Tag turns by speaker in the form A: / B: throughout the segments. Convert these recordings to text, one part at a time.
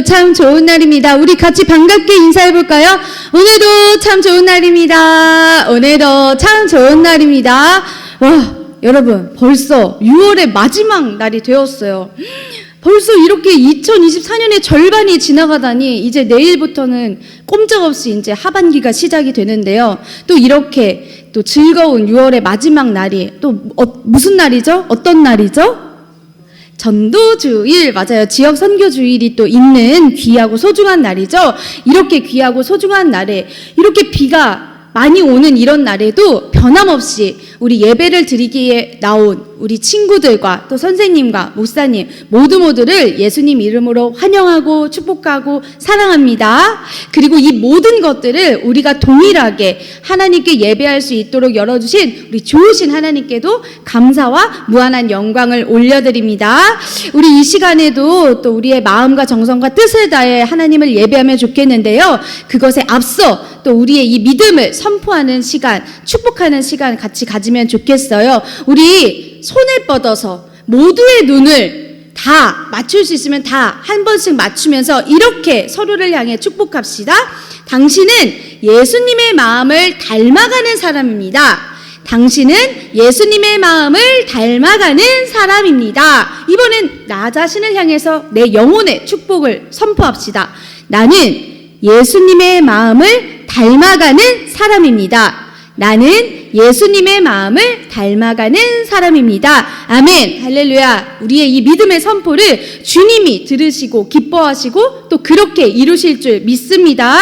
A: 참 좋은 날입니다. 우리 같이 반갑게 인사해볼까요? 오늘도 참 좋은 날입니다. 오늘도 참 좋은 날입니다. 와, 여러분, 벌써 6월의 마지막 날이 되었어요. 벌써 이렇게 2024년의 절반이 지나가다니 이제 내일부터는 꼼짝없이 이제 하반기가 시작이 되는데요. 또 이렇게 또 즐거운 6월의 마지막 날이 또 무슨 날이죠? 어떤 날이죠? 전도주일, 맞아요. 지역 선교주일이 또 있는 귀하고 소중한 날이죠. 이렇게 귀하고 소중한 날에 이렇게 비가 많이 오는 이런 날에도 변함없이 우리 예배를 드리기에 나온 우리 친구들과 또 선생님과 목사님 모두를 예수님 이름으로 환영하고 축복하고 사랑합니다. 그리고 이 모든 것들을 우리가 동일하게 하나님께 예배할 수 있도록 열어주신 우리 좋으신 하나님께도 감사와 무한한 영광을 올려드립니다. 우리 이 시간에도 또 우리의 마음과 정성과 뜻을 다해 하나님을 예배하면 좋겠는데요. 그것에 앞서 또 우리의 이 믿음을 선포하는 시간, 축복하는 시간 같이 가지면 좋겠어요. 우리 손을 뻗어서 모두의 눈을 다 맞출 수 있으면 다 한 번씩 맞추면서 이렇게 서로를 향해 축복합시다. 당신은 예수님의 마음을 닮아가는 사람입니다. 당신은 예수님의 마음을 닮아가는 사람입니다. 이번엔 나 자신을 향해서 내 영혼의 축복을 선포합시다. 나는 예수님의 마음을 닮아가는 사람입니다. 나는 예수님의 마음을 닮아가는 사람입니다. 아멘. 할렐루야. 우리의 이 믿음의 선포를 주님이 들으시고 기뻐하시고 또 그렇게 이루실 줄 믿습니다.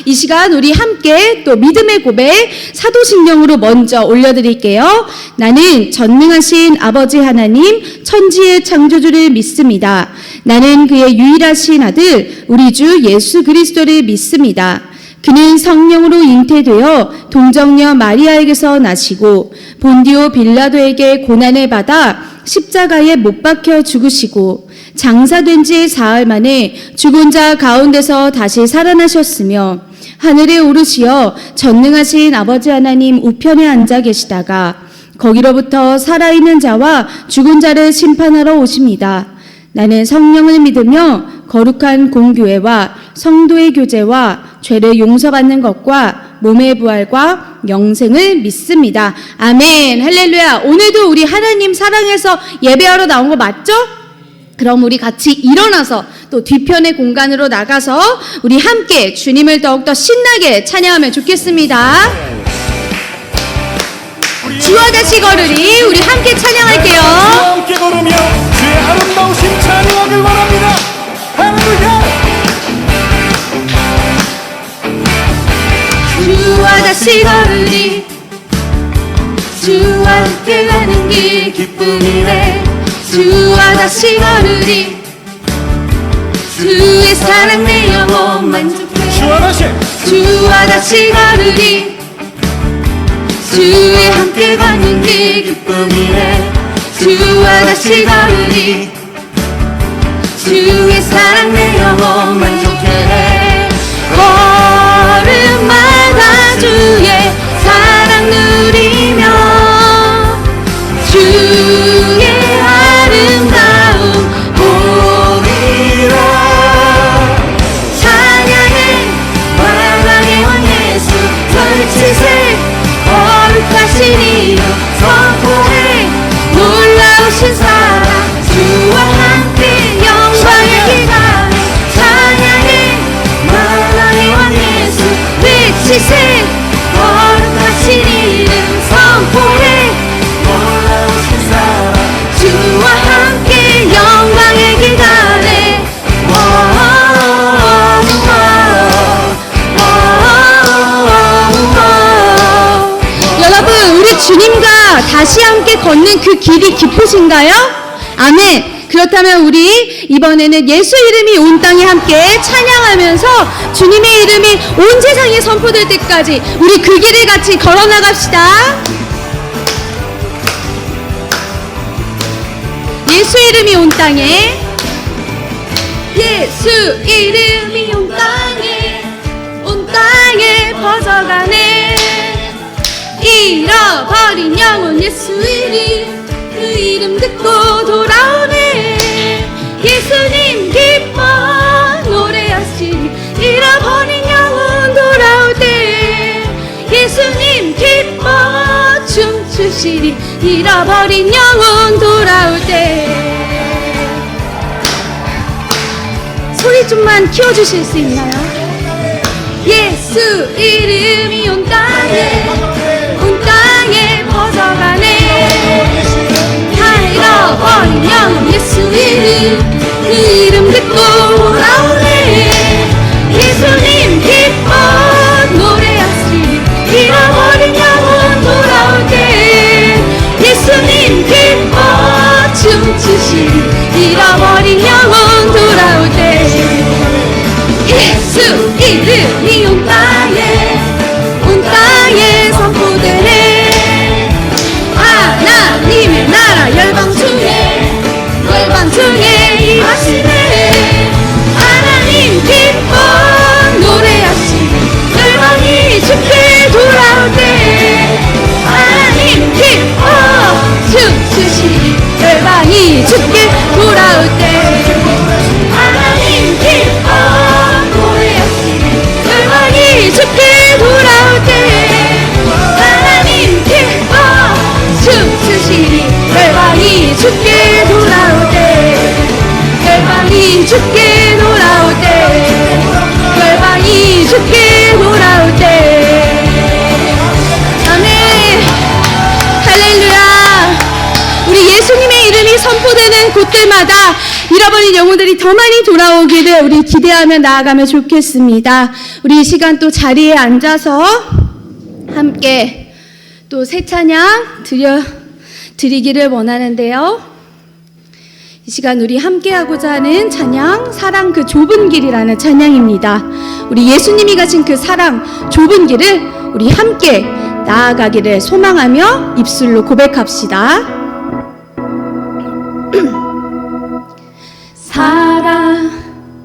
A: 이 시간 우리 함께 또 믿음의 고백 사도신경으로 먼저 올려드릴게요. 나는 전능하신 아버지 하나님 천지의 창조주를 믿습니다. 나는 그의 유일하신 아들 우리 주 예수 그리스도를 믿습니다. 그는 성령으로 잉태되어 동정녀 마리아에게서 나시고 본디오 빌라도에게 고난을 받아 십자가에 못 박혀 죽으시고 장사된 지 사흘 만에 죽은 자 가운데서 다시 살아나셨으며 하늘에 오르시어 전능하신 아버지 하나님 우편에 앉아 계시다가 거기로부터 살아있는 자와 죽은 자를 심판하러 오십니다. 나는 성령을 믿으며 거룩한 공교회와 성도의 교제와 죄를 용서받는 것과 몸의 부활과 영생을 믿습니다. 아멘. 할렐루야. 오늘도 우리 하나님 사랑해서 예배하러 나온 거 맞죠? 그럼 우리 같이 일어나서 또 뒤편의 공간으로 나가서 우리 함께 주님을 더욱더 신나게 찬양하면 좋겠습니다. 주와 다시 걸으리 우리 함께 찬양할게요.
B: 주와 함께 걸으며 주의 아름다우신 찬양하길 원합니다. 할렐루야.
A: 주와 다시 걸으리 주와 함께 가는 길 기쁨이래. 주와 다시 걸으리 주의 사랑 내 영혼 만족해. 주와 다시 걸으리 주의 함께 가는 길 기쁨이래. 주와 다시 걸으리 주의 사랑 내 영혼 만족해. 걸음마다 주의 사랑 누리며 주의 아름다움 보리라. 찬양해 만왕의 왕 예수 설치세 거룩하신 이름 선포해 놀라우신 사랑 주와 함께 영광의 기간에 찬양해 만왕의 왕 예수 외치세 거룩하신 이름 선포해 놀라우신 사랑 주와 함께 영광의 기간에. 여러분, 우리 주님과 다시 함께 걷는 그 길이 기쁘신가요? 아멘. 그렇다면 우리 이번에는 예수 이름이 온 땅에 함께 찬양하면서 주님의 이름이 온 세상에 선포될 때까지 우리 그 길을 같이 걸어나갑시다. 예수 이름이 온 땅에 예수 이름이 온 땅에 퍼져가네. 잃어버린 영혼 예수 이름 그 이름 듣고 돌아오네. 예수님 기뻐 노래 춤추시리 잃어버린 영혼 돌아올 때. 소리 좀만 키워주실 수 있나요? 예수 이름이 온 땅에 퍼져가네. 다 잃어버린 영혼 예수 이름, 그 이름 듣고 돌아오네. 예수님 기뻐 노래하시리 잃어버린 영혼 돌아올 때. 예수님 기뻐 춤추시리 잃어버린 영혼 돌아올 때. 예수 이름이 온 땅에 선포되네. 하나님의 나라 열방 중에 임하시네. 하나님 기뻐 노래하시리 열방이 주께 돌아올 때. 하나님 기뻐 춤추시리 열방이 주께 돌아올 때. 하나님 기뻐 노래하시리 열방이 주께 돌아올 때. 하나님 기뻐 춤추시리 열방이 주께 돌아올 때. 열방이 주께 돌아올 때. 열방이 주께 돌아올 때. 아멘. 할렐루야. 우리 예수님의 이름이 선포되는 곳들마다 잃어버린 영혼들이 더 많이 돌아오기를 우리 기대하며 나아가면 좋겠습니다. 우리 이 시간 또 자리에 앉아서 함께 또 새 찬양 드리기를 원하는데요. 이 시간 우리 함께 하고자 하는 찬양, 사랑 그 좁은 길이라는 찬양입니다. 우리 예수님이 가신 그 사랑 좁은 길을 우리 함께 나아가기를 소망하며 입술로 고백합시다. 사랑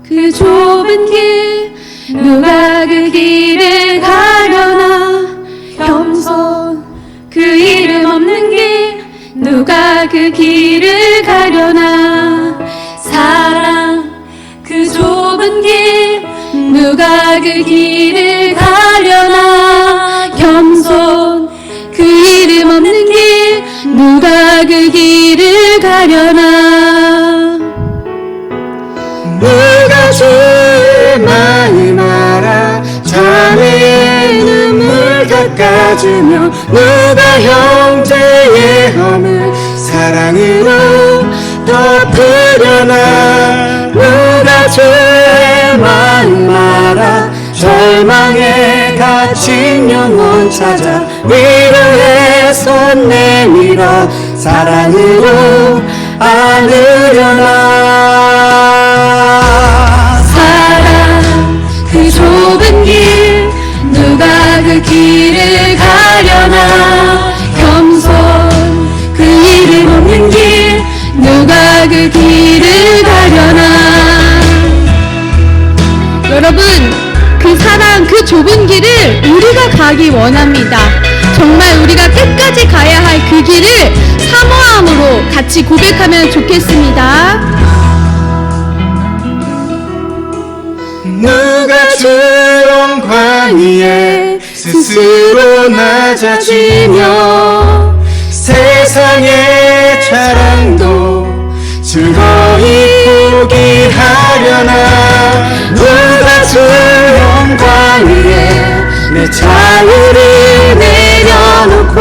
A: 그 좁은 길 누가 그 길을 가려나. 겸손 그 이름 없는 길 누가 그 길을 가려나. 사랑 그 좁은 길 누가 그 길을 가려나. 겸손 그 이름 없는 길 누가 그 길을 가려나.
B: 누가 주의 마음 알아 자매의 눈물 닦아주며. 누가 형제의 허물 사랑으로 덮으려나. 누가 주의 마음 알아 절망에 갇힌 영혼 찾아 위로의 손 내밀어 사랑으로 안으려나.
A: 사랑 그 좁은 길 누가 그 길을 가려나. 겸손 그 이름 없는 길 누가 그 길을 가려나. 여러분, 그 사랑 그 좁은 길을 우리가 가기 원합니다. 정말 우리가 끝까지 가야 할 그 길을 사모함으로 같이 고백하면 좋겠습니다.
B: 누가 주런 광야에 스스로 낮아지며 세상의 자랑도 즐거이 포기하려나. 누가 주런 광야에 내 자유를 내려놓고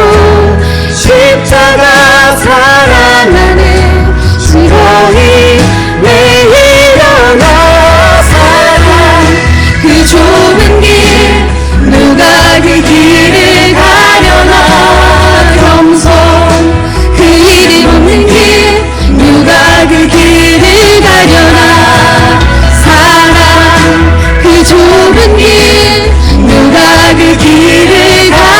B: 십자가 사랑 안에 즐거이 내일어나. 사랑 그 좁은 길 누가 그 길을 가려나. 겸손 그 이름 없는 길 누가 그 길을 가려나. 사랑 그 좁은 길 누가 그 길을 가려나.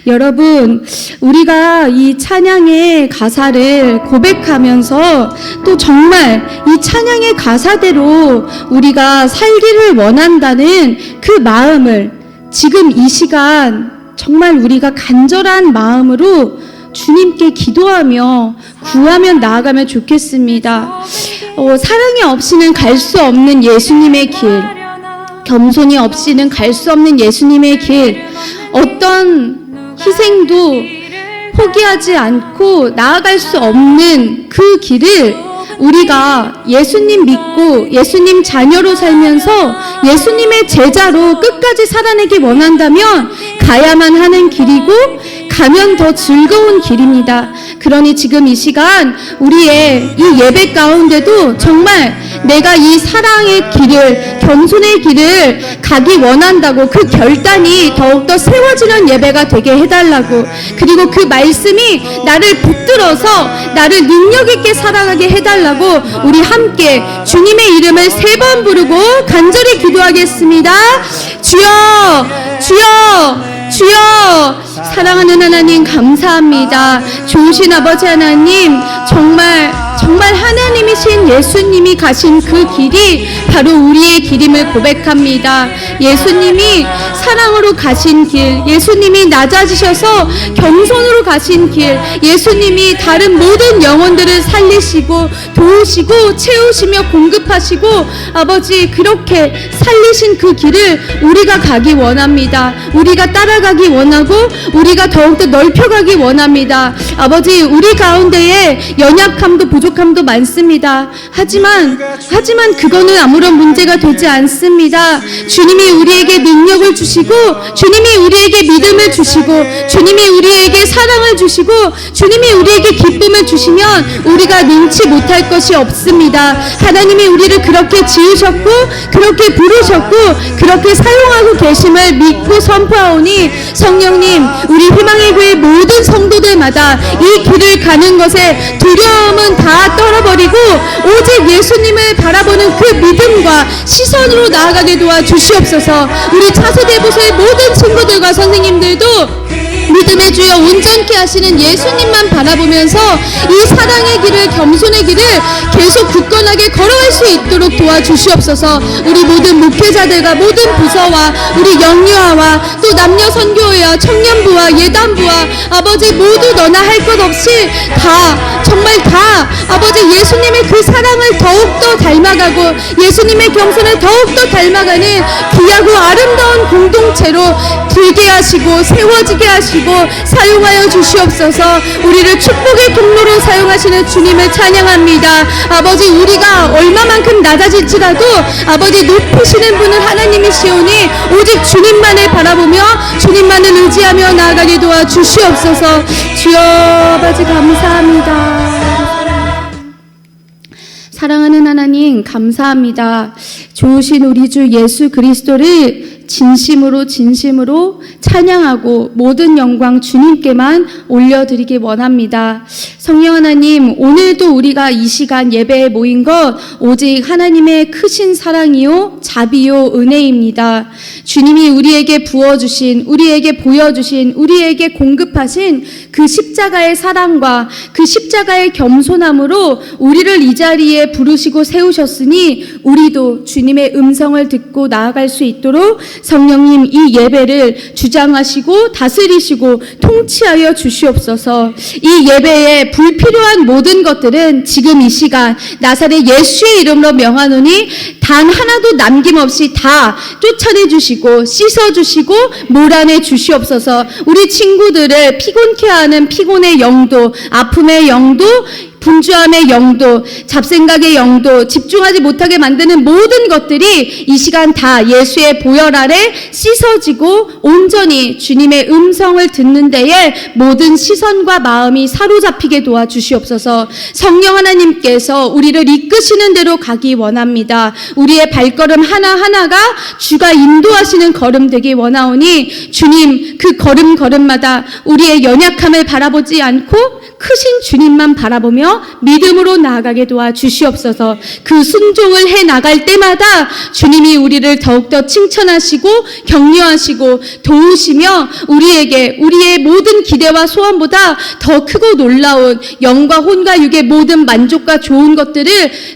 A: 여러분, 우리가 이 찬양의 가사를 고백하면서 또 정말 이 찬양의 가사대로 우리가 살기를 원한다는 그 마음을 지금 이 시간 정말 우리가 간절한 마음으로 주님께 기도하며 구하며 나아가면 좋겠습니다. 사랑이 없이는 갈 수 없는 예수님의 길, 겸손이 없이는 갈 수 없는 예수님의 길, 어떤 희생도 포기하지 않고 나아갈 수 없는 그 길을 우리가 예수님 믿고 예수님 자녀로 살면서 예수님의 제자로 끝까지 살아내기 원한다면 가야만 하는 길이고 가면 더 즐거운 길입니다. 그러니 지금 이 시간 우리의 이 예배 가운데도 정말 내가 이 사랑의 길을, 겸손의 길을 가기 원한다고 그 결단이 더욱더 세워지는 예배가 되게 해달라고, 그리고 그 말씀이 나를 붙들어서 나를 능력 있게 살아가게 해달라고 우리 함께 주님의 이름을 3번 부르고 간절히 기도하겠습니다. 주여, 주여, 주여. 사랑하는 하나님 감사합니다. 좋으신 아버지 하나님, 정말 하나님이신 예수님이 가신 그 길이 바로 우리의 길임을 고백합니다. 예수님이 사랑으로 가신 길, 예수님이 낮아지셔서 겸손으로 가신 길, 예수님이 다른 모든 영혼들을 살리시고 도우시고 채우시며 공급하시고 아버지 그렇게 살리신 그 길을 우리가 가기 원합니다. 우리가 따라가기 원하고 우리가 더욱더 넓혀가기 원합니다. 아버지, 우리 가운데에 연약함도 부족함도 많습니다. 하지만 그거는 아무런 문제가 되지 않습니다. 주님이 우리에게 능력을 주시고 주님이 우리에게 믿음을 주시고 주님이 우리에게 사랑을 주시고 주님이 우리에게 기쁨을 주시면 우리가 능치 못할 것이 없습니다. 하나님이 우리를 그렇게 지으셨고 그렇게 부르셨고 그렇게 사용하고 계심을 믿고 선포하오니 성령님, 우리 희망의 교회 모든 성도들마다 이 길을 가는 것에 두려움은 다 떨어버리고 오직 예수님을 바라보는 그 믿음과 시선으로 나아가게 도와주시옵소서. 우리 차세대부서의 모든 친구들과 선생님들도 믿음의 주여 온전케 하시는 예수님만 바라보면서 이 사랑의 길을, 겸손의 길을 계속 굳건하게 걸어갈 수 있도록 도와주시옵소서. 우리 모든 목회자들과 모든 부서와 우리 영유아와 또 남녀 선교회와 청년부와 예단부와 아버지 모두 너나 할 것 없이 다, 정말 다 아버지 예수님의 그 사랑을 더욱더 닮아가고 예수님의 겸손을 더욱더 닮아가는 귀하고 아름다운 공동체로 들게 하시고 세워지게 하시고 사용하여 주시옵소서. 우리를 축복의 통로로 사용하시는 주님을 찬양합니다. 아버지, 우리가 얼마만큼 낮아질지라도 아버지 높으시는 분은 하나님이시오니 오직 주님만을 바라보며 주님만을 의지하며 나아가게 도와주시옵소서. 주여 아버지 감사합니다. 사랑하는 하나님 감사합니다. 좋으신 우리 주 예수 그리스도를 진심으로 찬양하고 모든 영광 주님께만 올려드리기 원합니다. 성령 하나님, 오늘도 우리가 이 시간 예배에 모인 것 오직 하나님의 크신 사랑이요 자비요 은혜입니다. 주님이 우리에게 부어주신, 우리에게 보여주신, 우리에게 공급하신 그 십자가의 사랑과 그 십자가의 겸손함으로 우리를 이 자리에 부르시고 세우셨으니 우리도 주님의 음성을 듣고 나아갈 수 있도록 성령님 이 예배를 주장하시고 다스리시고 통치하여 주시옵소서. 이 예배에 불필요한 모든 것들은 지금 이 시간 나사렛 예수의 이름으로 명하노니 단 하나도 남김없이 다 쫓아내 주시고 씻어 주시고 몰아내 주시옵소서. 우리 친구들을 피곤케 하는 피곤의 영도, 아픔의 영도, 분주함의 영도, 잡생각의 영도, 집중하지 못하게 만드는 모든 것들이 이 시간 다 예수의 보혈 아래 씻어지고 온전히 주님의 음성을 듣는 데에 모든 시선과 마음이 사로잡히게 도와주시옵소서. 성령 하나님께서 우리를 이끄시는 대로 가기 원합니다. 우리의 발걸음 하나하나가 주가 인도하시는 걸음 되기 원하오니 주님 그 걸음걸음마다 우리의 연약함을 바라보지 않고 크신 주님만 바라보며 믿음으로 나아가게 도와 주시옵소서. 그 순종을 해 나갈 때마다 주님이 우리를 더욱더 칭찬하시고 격려하시고 도우시며 우리에게 우리의 모든 기대와 소원보다 더 크고 놀라운 영과 혼과 육의 모든 만족과 좋은 것들을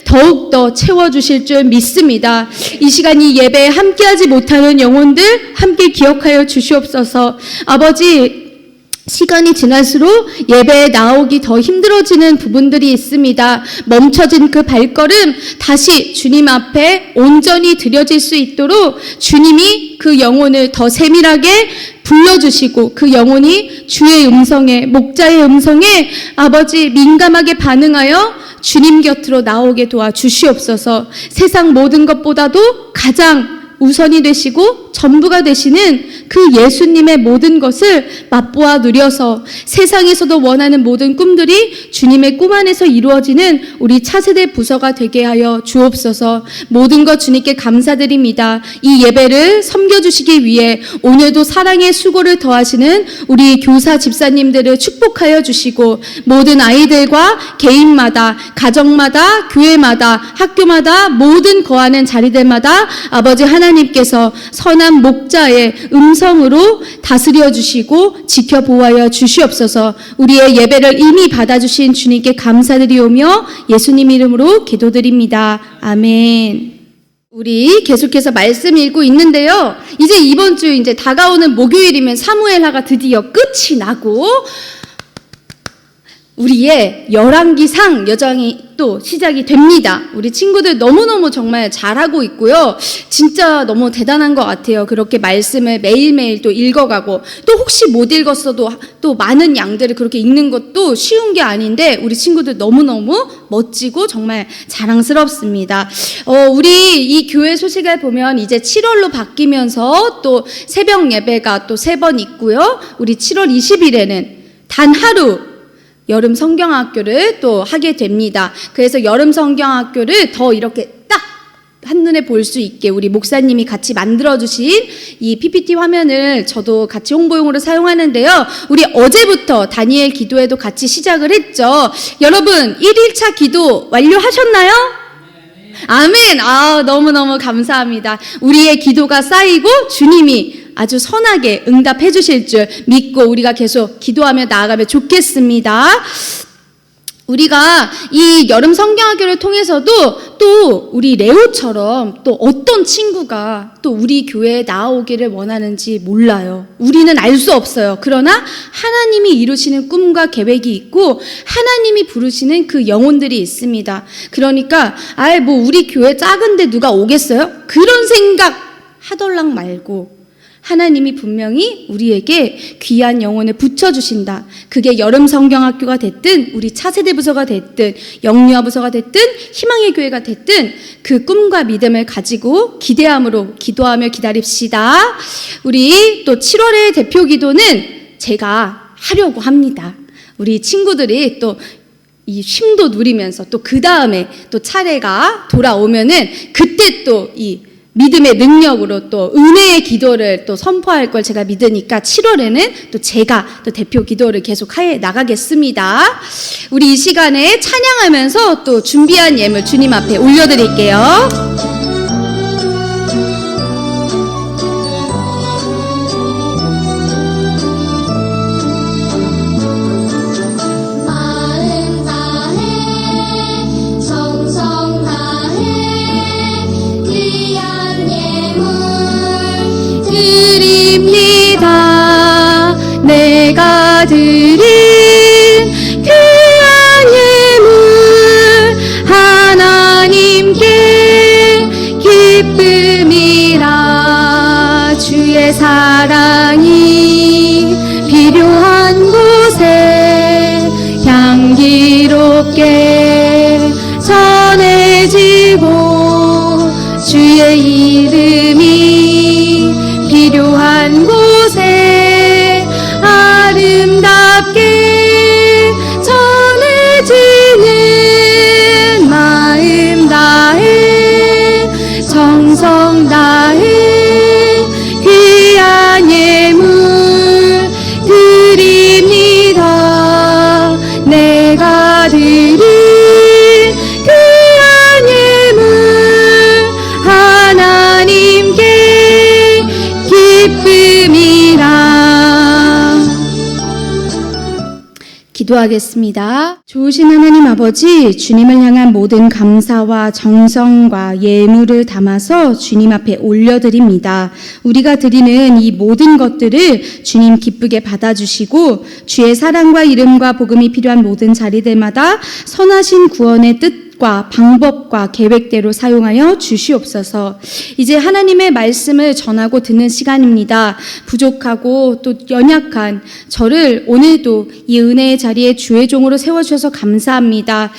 A: 더욱더 채워주실 줄 믿습니다. 이 시간 이 예배에 함께하지 못하는 영혼들 함께 기억하여 주시옵소서. 아버지, 시간이 지날수록 예배에 나오기 더 힘들어지는 부분들이 있습니다. 멈춰진 그 발걸음 다시 주님 앞에 온전히 드려질 수 있도록 주님이 그 영혼을 더 세밀하게 불러주시고 그 영혼이 주의 음성에, 목자의 음성에 아버지 민감하게 반응하여 주님 곁으로 나오게 도와 주시옵소서. 세상 모든 것보다도 가장 우선이 되시고 전부가 되시는 그 예수님의 모든 것을 맛보아 누려서 세상에서도 원하는 모든 꿈들이 주님의 꿈 안에서 이루어지는 우리 차세대 부서가 되게 하여 주옵소서. 모든 것 주님께 감사드립니다. 이 예배를 섬겨주시기 위해 오늘도 사랑의 수고를 더하시는 우리 교사 집사님들을 축복하여 주시고 모든 아이들과 개인마다 가정마다 교회마다 학교마다 모든 거하는 자리들마다 아버지 하나님께서 선한 목자의 음성으로 다스려 주시고 지켜보아여 주시옵소서. 우리의 예배를 이미 받아주신 주님께 감사드리오며 예수님 이름으로 기도드립니다. 아멘. 우리 계속해서 말씀 읽고 있는데요. 이제 이번 주 이제 다가오는 목요일이면 사무엘하가 드디어 끝이 나고 우리의 열왕기상 여정이 또 시작이 됩니다. 우리 친구들 너무너무 정말 잘하고 있고요. 진짜 너무 대단한 것 같아요. 그렇게 말씀을 매일매일 또 읽어가고 또 혹시 못 읽었어도 또 많은 양들을 그렇게 읽는 것도 쉬운 게 아닌데 우리 친구들 너무너무 멋지고 정말 자랑스럽습니다. 우리 이 교회 소식을 보면 이제 7월로 바뀌면서 또 새벽 예배가 또 3번 있고요. 우리 7월 20일에는 단 하루 여름 성경학교를 또 하게 됩니다. 그래서 여름 성경학교를 더 이렇게 딱 한눈에 볼 수 있게 우리 목사님이 같이 만들어주신 이 PPT 화면을 저도 같이 홍보용으로 사용하는데요. 우리 어제부터 다니엘 기도회도 같이 시작을 했죠. 여러분 1일차 기도 완료하셨나요? 아멘. 너무너무 감사합니다. 우리의 기도가 쌓이고 주님이 아주 선하게 응답해 주실 줄 믿고 우리가 계속 기도하며 나아가면 좋겠습니다. 우리가 이 여름 성경학교를 통해서도 또 우리 레오처럼 또 어떤 친구가 또 우리 교회에 나오기를 원하는지 몰라요. 우리는 알 수 없어요. 그러나 하나님이 이루시는 꿈과 계획이 있고 하나님이 부르시는 그 영혼들이 있습니다. 그러니까 뭐 우리 교회 작은데 누가 오겠어요? 그런 생각 하덜랑 말고 하나님이 분명히 우리에게 귀한 영혼을 붙여주신다. 그게 여름 성경학교가 됐든 우리 차세대 부서가 됐든 영유아 부서가 됐든 희망의 교회가 됐든 그 꿈과 믿음을 가지고 기대함으로 기도하며 기다립시다. 우리 또 7월의 대표 기도는 제가 하려고 합니다. 우리 친구들이 또 이 쉼도 누리면서 또 그 다음에 또 차례가 돌아오면은 그때 또 이 믿음의 능력으로 또 은혜의 기도를 또 선포할 걸 제가 믿으니까 7월에는 또 제가 또 대표 기도를 계속 해 나가겠습니다. 우리 이 시간에 찬양하면서 또 준비한 예물 주님 앞에 올려드릴게요. 내가 드린 귀한 예물 하나님께 기쁨이라. 주의 사랑이 필요한 곳에 향기롭게 전해지고 주의 이름이 필요한 곳에 아름답게 기도하겠습니다. 좋으신 하나님 아버지, 주님을 향한 모든 감사와 정성과 예물을 담아서 주님 앞에 올려드립니다. 우리가 드리는 이 모든 것들을 주님 기쁘게 받아주시고 주의 사랑과 이름과 복음이 필요한 모든 자리들마다 선하신 구원의 뜻과 방법과 계획대로 사용하여 주시옵소서. 이제 하나님의 말씀을 전하고 듣는 시간입니다. 부족하고 또 연약한 저를 오늘도 이 은혜의 자리에 주의 종으로 세워주셔서 감사합니다.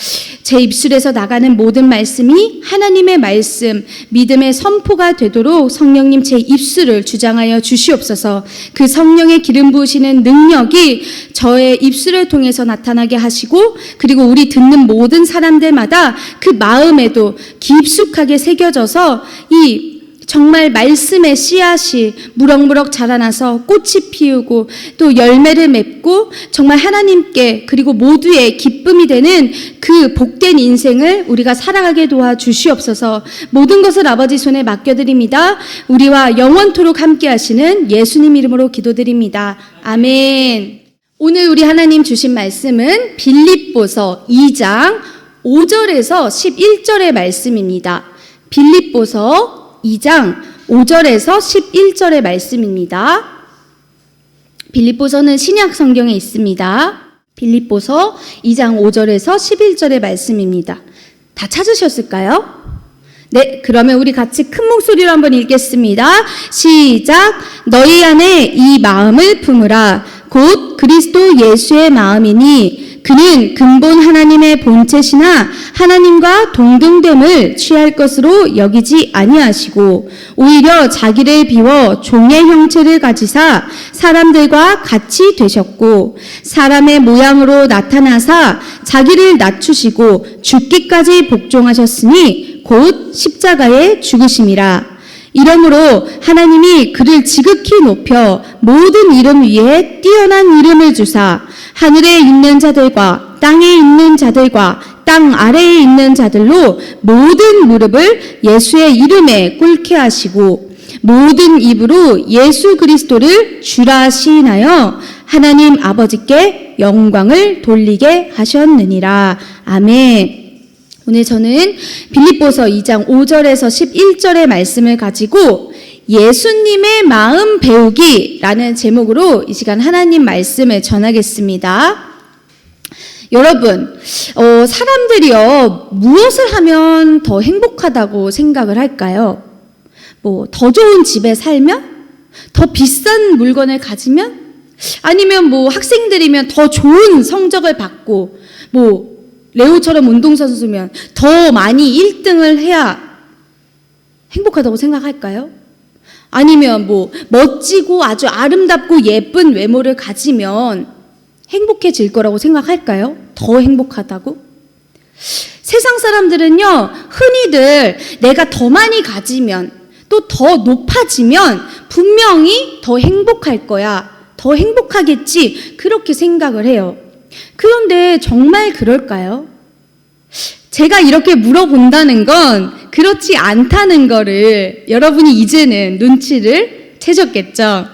A: 제 입술에서 나가는 모든 말씀이 하나님의 말씀, 믿음의 선포가 되도록 성령님 제 입술을 주장하여 주시옵소서. 그 성령의 기름 부으시는 능력이 저의 입술을 통해서 나타나게 하시고, 그리고 우리 듣는 모든 사람들마다 그 마음에도 깊숙하게 새겨져서 이 정말 말씀의 씨앗이 무럭무럭 자라나서 꽃이 피우고 또 열매를 맺고 정말 하나님께 그리고 모두의 기쁨이 되는 그 복된 인생을 우리가 살아가게 도와주시옵소서. 모든 것을 아버지 손에 맡겨드립니다. 우리와 영원토록 함께 하시는 예수님 이름으로 기도드립니다. 아멘. 오늘 우리 하나님 주신 말씀은 빌립보서 2장 5절에서 11절의 말씀입니다. 빌립보서 2장 5절에서 11절의 말씀입니다. 빌립보서는 신약 성경에 있습니다. 빌립보서 2장 5절에서 11절의 말씀입니다. 다 찾으셨을까요? 네, 그러면 우리 같이 큰 목소리로 한번 읽겠습니다. 시작! 너희 안에 이 마음을 품으라. 곧 그리스도 예수의 마음이니 그는 근본 하나님의 본체시나 하나님과 동등됨을 취할 것으로 여기지 아니하시고 오히려 자기를 비워 종의 형체를 가지사 사람들과 같이 되셨고 사람의 모양으로 나타나사 자기를 낮추시고 죽기까지 복종하셨으니 곧 십자가에 죽으심이라. 이러므로 하나님이 그를 지극히 높여 모든 이름 위에 뛰어난 이름을 주사 하늘에 있는 자들과 땅에 있는 자들과 땅 아래에 있는 자들로 모든 무릎을 예수의 이름에 꿇게 하시고 모든 입으로 예수 그리스도를 주라 시인하여 하나님 아버지께 영광을 돌리게 하셨느니라. 아멘. 오늘 저는 빌립보서 2장 5절에서 11절의 말씀을 가지고 예수님의 마음 배우기라는 제목으로 이 시간 하나님 말씀을 전하겠습니다. 여러분, 사람들이요, 무엇을 하면 더 행복하다고 생각을 할까요? 더 좋은 집에 살면? 더 비싼 물건을 가지면? 아니면 학생들이면 더 좋은 성적을 받고, 레오처럼 운동선수면 더 많이 1등을 해야 행복하다고 생각할까요? 아니면 멋지고 아주 아름답고 예쁜 외모를 가지면 행복해질 거라고 생각할까요? 더 행복하다고? 세상 사람들은요, 흔히들 내가 더 많이 가지면 또 더 높아지면 분명히 더 행복할 거야. 더 행복하겠지. 그렇게 생각을 해요. 그런데 정말 그럴까요? 제가 이렇게 물어본다는 건 그렇지 않다는 거를 여러분이 이제는 눈치를 채셨겠죠?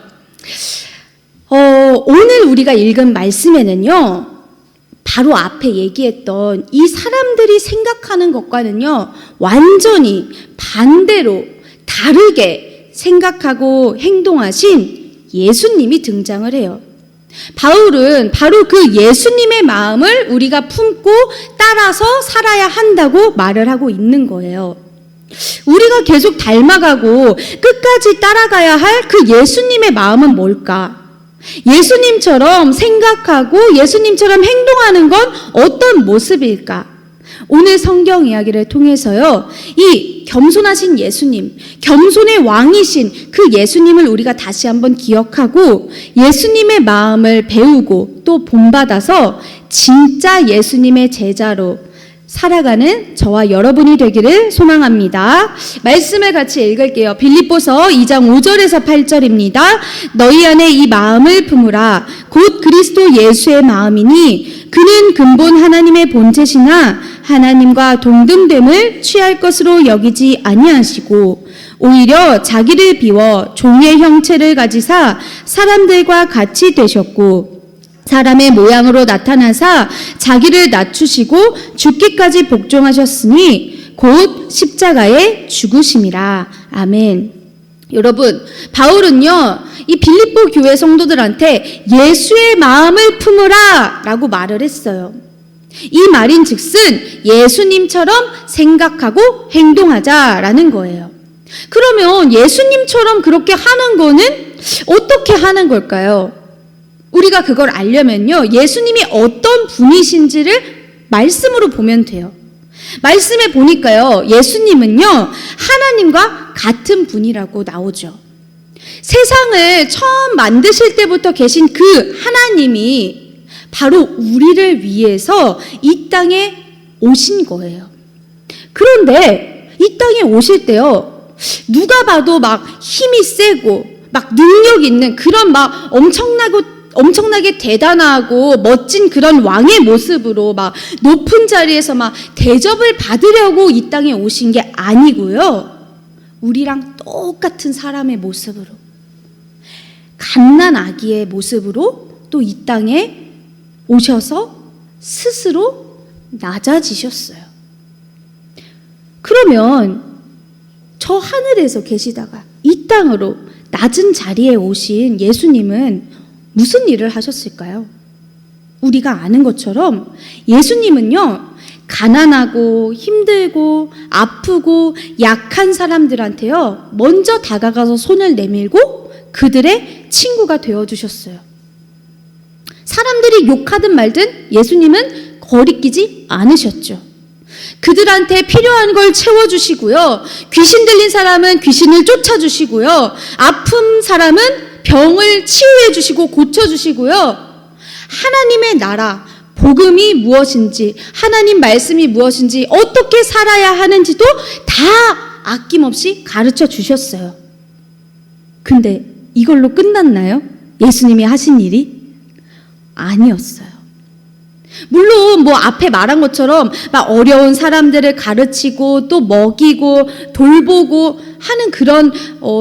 A: 오늘 우리가 읽은 말씀에는요, 바로 앞에 얘기했던 이 사람들이 생각하는 것과는요, 완전히 반대로 다르게 생각하고 행동하신 예수님이 등장을 해요. 바울은 바로 그 예수님의 마음을 우리가 품고 따라서 살아야 한다고 말을 하고 있는 거예요. 우리가 계속 닮아가고 끝까지 따라가야 할 그 예수님의 마음은 뭘까? 예수님처럼 생각하고 예수님처럼 행동하는 건 어떤 모습일까? 오늘 성경 이야기를 통해서요, 이 겸손하신 예수님, 겸손의 왕이신 그 예수님을 우리가 다시 한번 기억하고 예수님의 마음을 배우고 또 본받아서 진짜 예수님의 제자로 살아가는 저와 여러분이 되기를 소망합니다. 말씀을 같이 읽을게요. 빌립보서 2장 5절에서 8절입니다. 너희 안에 이 마음을 품으라. 곧 그리스도 예수의 마음이니 그는 근본 하나님의 본체시나 하나님과 동등됨을 취할 것으로 여기지 아니하시고 오히려 자기를 비워 종의 형체를 가지사 사람들과 같이 되셨고 사람의 모양으로 나타나사 자기를 낮추시고 죽기까지 복종하셨으니 곧 십자가에 죽으심이라. 아멘. 여러분, 바울은요, 이 빌립보 교회 성도들한테 예수의 마음을 품으라 라고 말을 했어요. 이 말인 즉슨 예수님처럼 생각하고 행동하자라는 거예요. 그러면 예수님처럼 그렇게 하는 거는 어떻게 하는 걸까요? 우리가 그걸 알려면요, 예수님이 어떤 분이신지를 말씀으로 보면 돼요. 말씀에 보니까요, 예수님은요, 하나님과 같은 분이라고 나오죠. 세상을 처음 만드실 때부터 계신 그 하나님이 바로 우리를 위해서 이 땅에 오신 거예요. 그런데 이 땅에 오실 때요, 누가 봐도 막 힘이 세고 막 능력 있는 그런 막 엄청나게 대단하고 멋진 그런 왕의 모습으로 막 높은 자리에서 막 대접을 받으려고 이 땅에 오신 게 아니고요, 우리랑 똑같은 사람의 모습으로, 갓난 아기의 모습으로 또 이 땅에 오셔서 스스로 낮아지셨어요. 그러면 저 하늘에서 계시다가 이 땅으로 낮은 자리에 오신 예수님은 무슨 일을 하셨을까요? 우리가 아는 것처럼 예수님은요, 가난하고 힘들고 아프고 약한 사람들한테요, 먼저 다가가서 손을 내밀고 그들의 친구가 되어주셨어요. 사람들이 욕하든 말든 예수님은 거리끼지 않으셨죠. 그들한테 필요한 걸 채워주시고요, 귀신 들린 사람은 귀신을 쫓아주시고요, 아픈 사람은 병을 치유해 주시고 고쳐주시고요, 하나님의 나라, 복음이 무엇인지, 하나님 말씀이 무엇인지, 어떻게 살아야 하는지도 다 아낌없이 가르쳐 주셨어요. 근데 이걸로 끝났나요? 예수님이 하신 일이? 아니었어요. 물론 뭐 앞에 말한 것처럼 막 어려운 사람들을 가르치고 또 먹이고 돌보고 하는 그런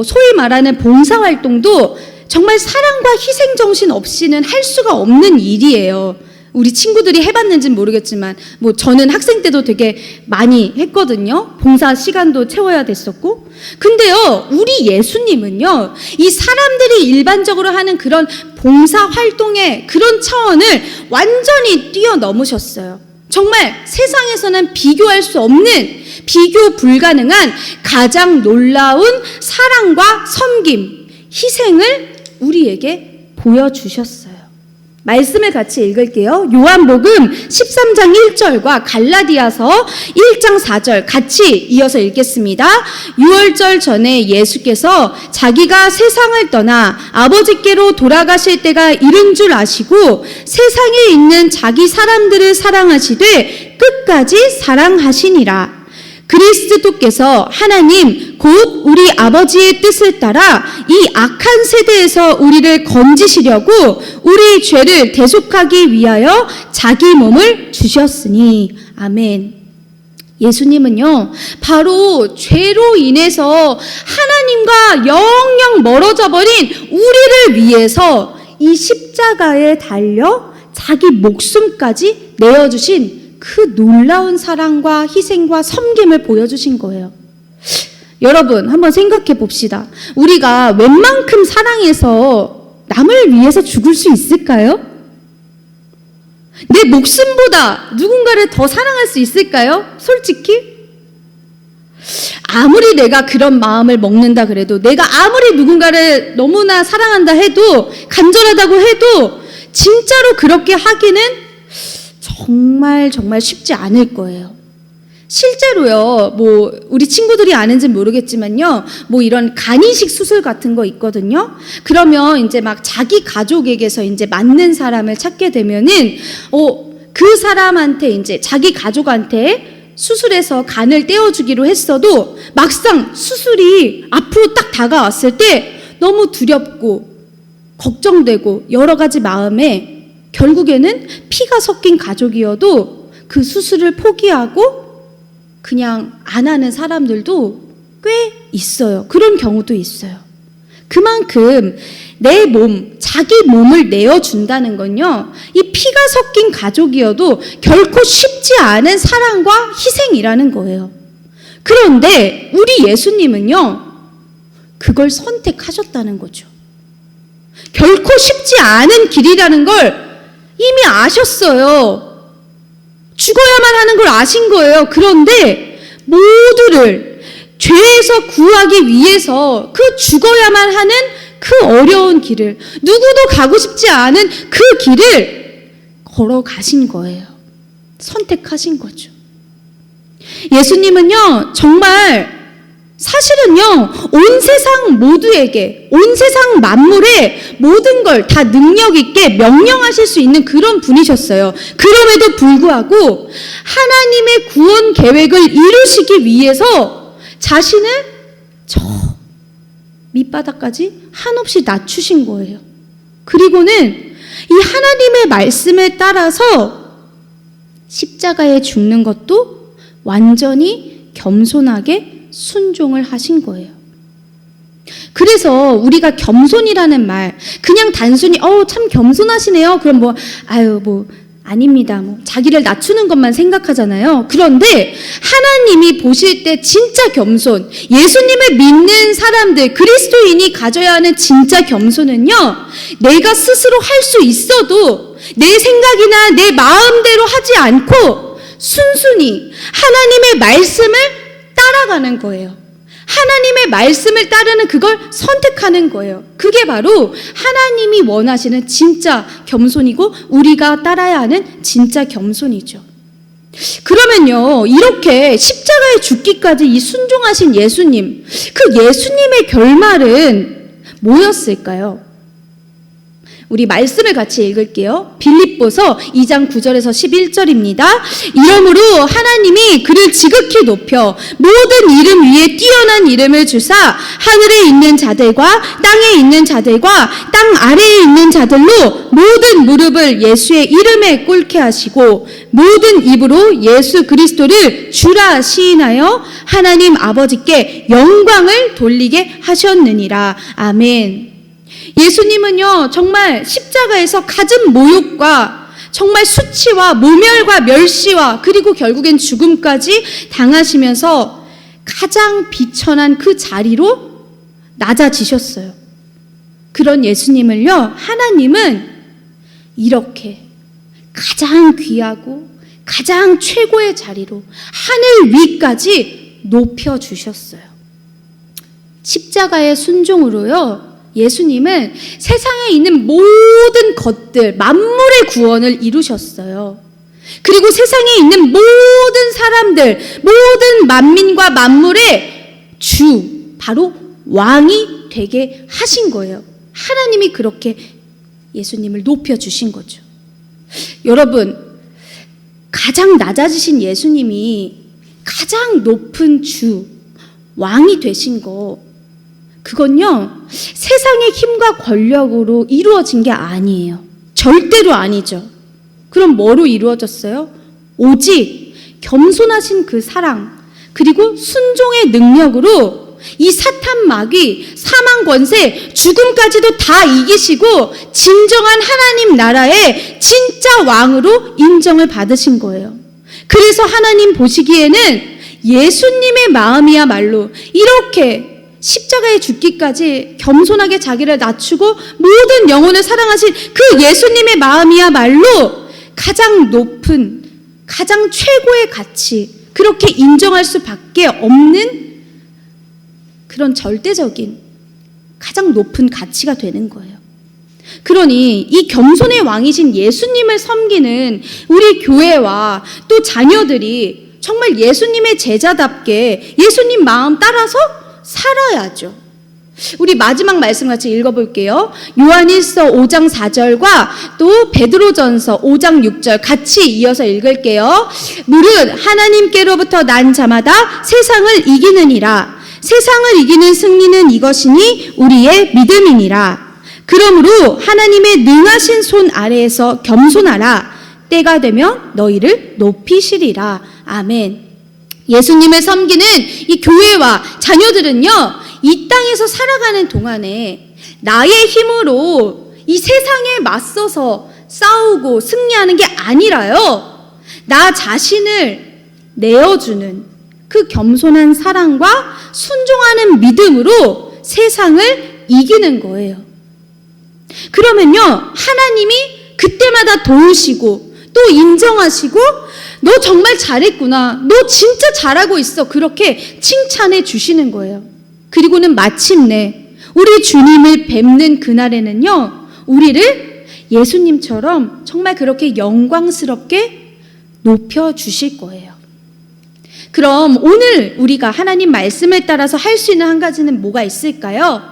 A: 소위 말하는 봉사활동도 정말 사랑과 희생정신 없이는 할 수가 없는 일이에요. 우리 친구들이 해봤는지는 모르겠지만 뭐 저는 학생 때도 되게 많이 했거든요. 봉사 시간도 채워야 됐었고. 근데요, 우리 예수님은요, 이 사람들이 일반적으로 하는 그런 봉사활동의 그런 차원을 완전히 뛰어넘으셨어요. 정말 세상에서는 비교할 수 없는, 비교 불가능한 가장 놀라운 사랑과 섬김, 희생을 우리에게 보여주셨어요. 말씀을 같이 읽을게요. 요한복음 13장 1절과 갈라디아서 1장 4절 같이 이어서 읽겠습니다. 유월절 전에 예수께서 자기가 세상을 떠나 아버지께로 돌아가실 때가 이른 줄 아시고 세상에 있는 자기 사람들을 사랑하시되 끝까지 사랑하시니라. 그리스도께서 하나님 곧 우리 아버지의 뜻을 따라 이 악한 세대에서 우리를 건지시려고 우리 죄를 대속하기 위하여 자기 몸을 주셨으니. 아멘. 예수님은요, 바로 죄로 인해서 하나님과 영영 멀어져 버린 우리를 위해서 이 십자가에 달려 자기 목숨까지 내어주신 그 놀라운 사랑과 희생과 섬김을 보여주신 거예요. 여러분, 한번 생각해 봅시다. 우리가 웬만큼 사랑해서 남을 위해서 죽을 수 있을까요? 내 목숨보다 누군가를 더 사랑할 수 있을까요? 솔직히? 아무리 내가 그런 마음을 먹는다 그래도, 내가 아무리 누군가를 너무나 사랑한다 해도, 간절하다고 해도 진짜로 그렇게 하기는 정말 쉽지 않을 거예요. 실제로요, 뭐 우리 친구들이 아는지는 모르겠지만요, 뭐 이런 간이식 수술 같은 거 있거든요. 그러면 이제 막 자기 가족에게서 이제 맞는 사람을 찾게 되면은 그 사람한테 이제 자기 가족한테 수술해서 간을 떼어주기로 했어도 막상 수술이 앞으로 딱 다가왔을 때 너무 두렵고 걱정되고 여러 가지 마음에 결국에는 피가 섞인 가족이어도 그 수술을 포기하고 그냥 안 하는 사람들도 꽤 있어요. 그런 경우도 있어요. 그만큼 내 몸, 자기 몸을 내어준다는 건요, 이 피가 섞인 가족이어도 결코 쉽지 않은 사랑과 희생이라는 거예요. 그런데 우리 예수님은요, 그걸 선택하셨다는 거죠. 결코 쉽지 않은 길이라는 걸 이미 아셨어요. 죽어야만 하는 걸 아신 거예요. 그런데 모두를 죄에서 구하기 위해서 그 죽어야만 하는 그 어려운 길을, 누구도 가고 싶지 않은 그 길을 걸어가신 거예요. 선택하신 거죠. 예수님은요, 정말 사실은요, 온 세상 모두에게, 온 세상 만물에 모든 걸 다 능력 있게 명령하실 수 있는 그런 분이셨어요. 그럼에도 불구하고 하나님의 구원 계획을 이루시기 위해서 자신을 저 밑바닥까지 한없이 낮추신 거예요. 그리고는 이 하나님의 말씀에 따라서 십자가에 죽는 것도 완전히 겸손하게 순종을 하신 거예요. 그래서 우리가 겸손이라는 말, 그냥 단순히 참 겸손하시네요. 그럼 아닙니다. 자기를 낮추는 것만 생각하잖아요. 그런데 하나님이 보실 때 진짜 겸손, 예수님을 믿는 사람들, 그리스도인이 가져야 하는 진짜 겸손은요, 내가 스스로 할 수 있어도 내 생각이나 내 마음대로 하지 않고 순순히 하나님의 말씀을 따라가는 거예요. 하나님의 말씀을 따르는 그걸 선택하는 거예요. 그게 바로 하나님이 원하시는 진짜 겸손이고 우리가 따라야 하는 진짜 겸손이죠. 그러면요, 이렇게 십자가에 죽기까지 이 순종하신 예수님, 그 예수님의 결말은 뭐였을까요? 우리 말씀을 같이 읽을게요. 빌립보서 2장 9절에서 11절입니다. 이러므로 하나님이 그를 지극히 높여 모든 이름 위에 뛰어난 이름을 주사 하늘에 있는 자들과 땅에 있는 자들과 땅 아래에 있는 자들로 모든 무릎을 예수의 이름에 꿇게 하시고 모든 입으로 예수 그리스도를 주라 시인하여 하나님 아버지께 영광을 돌리게 하셨느니라. 아멘. 예수님은요, 정말 십자가에서 갖은 모욕과 정말 수치와 모멸과 멸시와 그리고 결국엔 죽음까지 당하시면서 가장 비천한 그 자리로 낮아지셨어요. 그런 예수님을요, 하나님은 이렇게 가장 귀하고 가장 최고의 자리로 하늘 위까지 높여주셨어요. 십자가의 순종으로요, 예수님은 세상에 있는 모든 것들, 만물의 구원을 이루셨어요. 그리고 세상에 있는 모든 사람들, 모든 만민과 만물의 주, 바로 왕이 되게 하신 거예요. 하나님이 그렇게 예수님을 높여주신 거죠. 여러분, 가장 낮아지신 예수님이 가장 높은 주, 왕이 되신 거, 그건요, 세상의 힘과 권력으로 이루어진 게 아니에요. 절대로 아니죠. 그럼 뭐로 이루어졌어요? 오직 겸손하신 그 사랑, 그리고 순종의 능력으로 이 사탄 마귀, 사망 권세, 죽음까지도 다 이기시고 진정한 하나님 나라의 진짜 왕으로 인정을 받으신 거예요. 그래서 하나님 보시기에는 예수님의 마음이야말로 이렇게 십자가에 죽기까지 겸손하게 자기를 낮추고 모든 영혼을 사랑하신 그 예수님의 마음이야말로 가장 높은, 가장 최고의 가치, 그렇게 인정할 수밖에 없는 그런 절대적인 가장 높은 가치가 되는 거예요. 그러니 이 겸손의 왕이신 예수님을 섬기는 우리 교회와 또 자녀들이 정말 예수님의 제자답게 예수님 마음 따라서 살아야죠. 우리 마지막 말씀 같이 읽어볼게요. 요한일서 5장 4절과 또 베드로전서 5장 6절 같이 이어서 읽을게요. 무릇 하나님께로부터 난 자마다 세상을 이기느니라. 세상을 이기는 승리는 이것이니 우리의 믿음이니라. 그러므로 하나님의 능하신 손 아래에서 겸손하라. 때가 되면 너희를 높이시리라. 아멘. 예수님을 섬기는 이 교회와 자녀들은요, 이 땅에서 살아가는 동안에 나의 힘으로 이 세상에 맞서서 싸우고 승리하는 게 아니라요. 나 자신을 내어주는 그 겸손한 사랑과 순종하는 믿음으로 세상을 이기는 거예요. 그러면요, 하나님이 그때마다 도우시고 또 인정하시고 너 정말 잘했구나, 너 진짜 잘하고 있어, 그렇게 칭찬해 주시는 거예요. 그리고는 마침내 우리 주님을 뵙는 그날에는요, 우리를 예수님처럼 정말 그렇게 영광스럽게 높여주실 거예요. 그럼 오늘 우리가 하나님 말씀을 따라서 할 수 있는 한 가지는 뭐가 있을까요?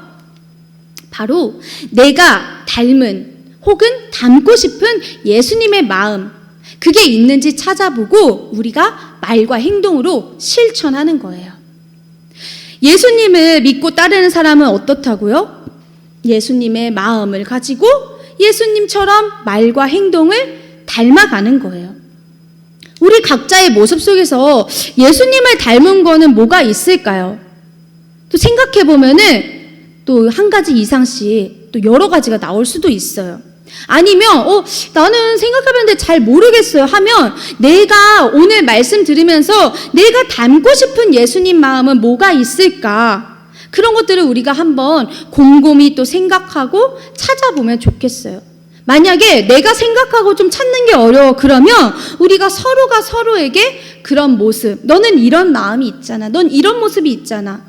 A: 바로 내가 닮은 혹은 닮고 싶은 예수님의 마음, 그게 있는지 찾아보고 우리가 말과 행동으로 실천하는 거예요. 예수님을 믿고 따르는 사람은 어떻다고요? 예수님의 마음을 가지고 예수님처럼 말과 행동을 닮아가는 거예요. 우리 각자의 모습 속에서 예수님을 닮은 거는 뭐가 있을까요? 또 생각해 보면은 또 한 가지 이상씩 또 여러 가지가 나올 수도 있어요. 아니면 나는 생각해봤는데 잘 모르겠어요 하면 내가 오늘 말씀 들으면서 내가 닮고 싶은 예수님 마음은 뭐가 있을까? 그런 것들을 우리가 한번 곰곰이 또 생각하고 찾아보면 좋겠어요. 만약에 내가 생각하고 좀 찾는 게 어려워, 그러면 우리가 서로가 서로에게 그런 모습, 너는 이런 마음이 있잖아, 넌 이런 모습이 있잖아,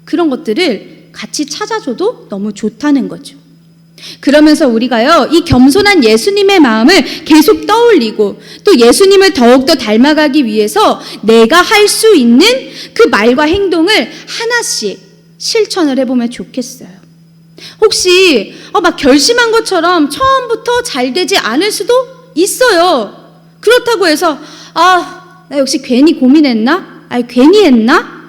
A: 그런 것들을 같이 찾아줘도 너무 좋다는 거죠. 그러면서 우리가요, 이 겸손한 예수님의 마음을 계속 떠올리고 또 예수님을 더욱더 닮아가기 위해서 내가 할 수 있는 그 말과 행동을 하나씩 실천을 해보면 좋겠어요. 혹시 막 결심한 것처럼 처음부터 잘 되지 않을 수도 있어요. 그렇다고 해서 나 역시 괜히 고민했나? 괜히 했나?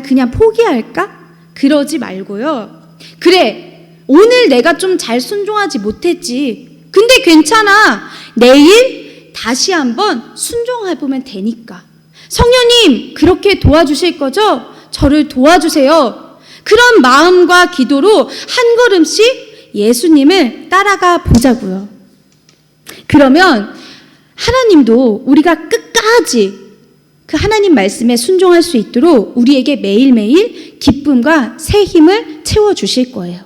A: 그냥 포기할까? 그러지 말고요. 그래, 오늘 내가 좀 잘 순종하지 못했지. 근데 괜찮아. 내일 다시 한번 순종해보면 되니까. 성령님, 그렇게 도와주실 거죠? 저를 도와주세요. 그런 마음과 기도로 한 걸음씩 예수님을 따라가 보자고요. 그러면 하나님도 우리가 끝까지 그 하나님 말씀에 순종할 수 있도록 우리에게 매일매일 기쁨과 새 힘을 채워주실 거예요.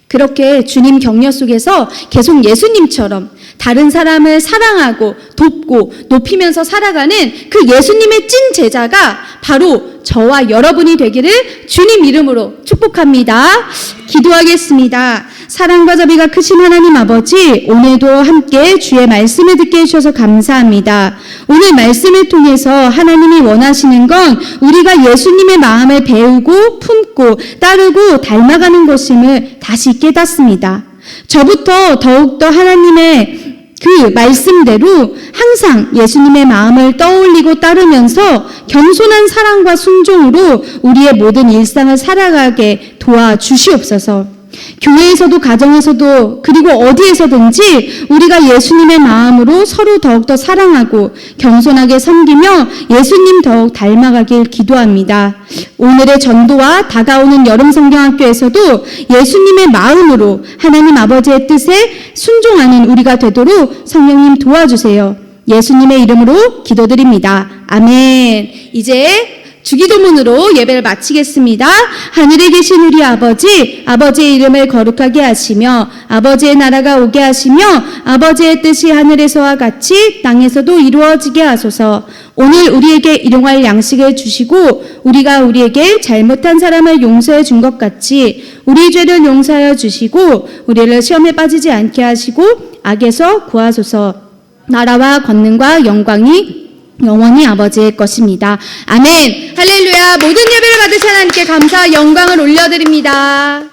A: 그렇게 주님 격려 속에서 계속 예수님처럼 다른 사람을 사랑하고 돕고 높이면서 살아가는 그 예수님의 찐 제자가 바로 저와 여러분이 되기를 주님 이름으로 축복합니다. 기도하겠습니다. 사랑과 자비가 크신 하나님 아버지, 오늘도 함께 주의 말씀을 듣게 해주셔서 감사합니다. 오늘 말씀을 통해서 하나님이 원하시는 건 우리가 예수님의 마음을 배우고 품고 따르고 닮아가는 것임을 다시 깨닫습니다. 저부터 더욱더 하나님의 그 말씀대로 항상 예수님의 마음을 떠올리고 따르면서 겸손한 사랑과 순종으로 우리의 모든 일상을 살아가게 도와주시옵소서. 교회에서도 가정에서도 그리고 어디에서든지 우리가 예수님의 마음으로 서로 더욱더 사랑하고 겸손하게 섬기며 예수님 더욱 닮아가길 기도합니다. 오늘의 전도와 다가오는 여름 성경학교에서도 예수님의 마음으로 하나님 아버지의 뜻에 순종하는 우리가 되도록 성령님 도와주세요. 예수님의 이름으로 기도드립니다. 아멘. 이제 주기도문으로 예배를 마치겠습니다. 하늘에 계신 우리 아버지, 아버지의 이름을 거룩하게 하시며 아버지의 나라가 오게 하시며 아버지의 뜻이 하늘에서와 같이 땅에서도 이루어지게 하소서. 오늘 우리에게 일용할 양식을 주시고 우리가 우리에게 잘못한 사람을 용서해 준 것 같이 우리 죄를 용서하여 주시고 우리를 시험에 빠지지 않게 하시고 악에서 구하소서. 나라와 권능과 영광이 영원히 아버지의 것입니다. 아멘. 할렐루야. 모든 예배를 받으신 하나님께 감사 영광을 올려드립니다.